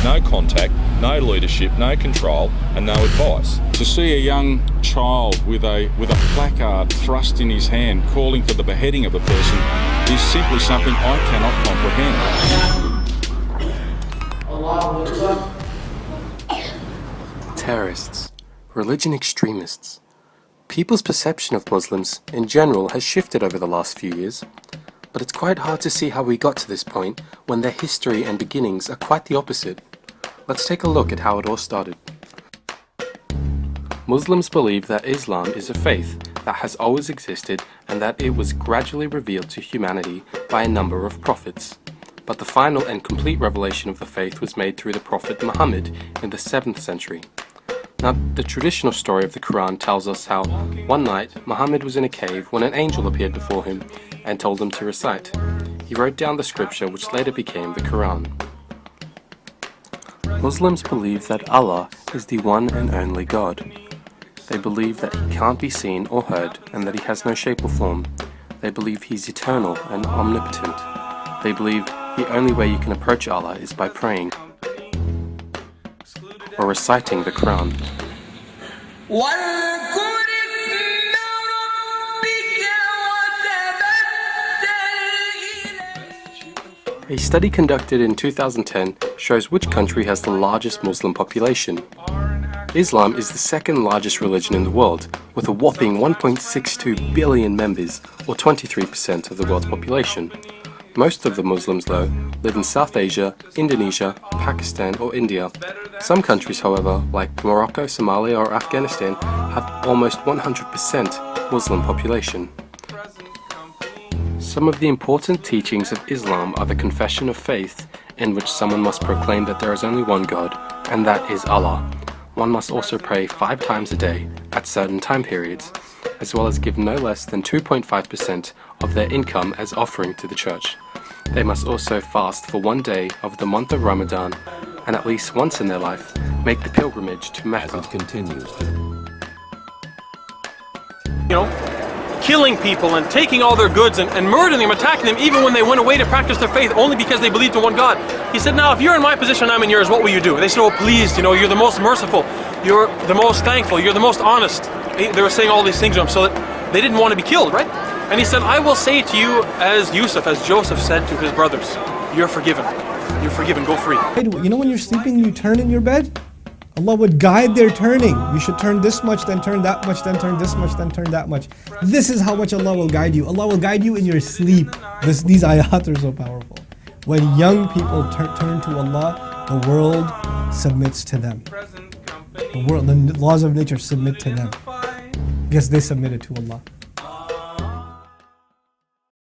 no contact, no leadership, no control, and no advice. To see a young child with a placard thrust in his hand calling for the beheading of a person is simply something I cannot comprehend. Terrorists, religion extremists. People's perception of Muslims in general has shifted over the last few years, but it's quite hard to see how we got to this point when their history and beginnings are quite the opposite. Let's take a look at how it all started. Muslims believe that Islam is a faith that has always existed and that it was gradually revealed to humanity by a number of prophets. But the final and complete revelation of the faith was made through the Prophet Muhammad in the 7th century. Now, the traditional story of the Quran tells us how one night Muhammad was in a cave when an angel appeared before him and told him to recite. He wrote down the scripture which later became the Quran. Muslims believe that Allah is the one and only God. They believe that He can't be seen or heard and that He has no shape or form. They believe He's eternal and omnipotent. They believe the only way you can approach Allah is by praying or reciting the Quran. A study conducted in 2010 shows which country has the largest Muslim population. Islam is the second largest religion in the world, with a whopping 1.62 billion members, or 23% of the world's population. Most of the Muslims, though, live in South Asia, Indonesia, Pakistan or India. Some countries, however, like Morocco, Somalia or Afghanistan, have almost 100% Muslim population. Some of the important teachings of Islam are the confession of faith, in which someone must proclaim that there is only one God, and that is Allah. One must also pray 5 times a day, at certain time periods, as well as give no less than 2.5% of their income as offering to the church. They must also fast for 1 day of the month of Ramadan, and at least once in their life, make the pilgrimage to Mecca. As it continues. Killing people and taking all their goods and murdering them, attacking them, even when they went away to practice their faith only because they believed in one God. He said, now if you're in my position, I'm in yours, what will you do? They said, oh please, you're the most merciful, you're the most thankful, you're the most honest. They were saying all these things to him so that they didn't want to be killed, right? And he said, I will say to you as Joseph said to his brothers, you're forgiven, go free. When you're sleeping, you turn in your bed? Allah would guide their turning. You should turn this much, then turn that much, then turn this much, then turn that much. This is how much Allah will guide you. Allah will guide you in your sleep. These ayat are so powerful. When young people turn to Allah, the world submits to them. The laws of nature submit to them because they submitted to Allah.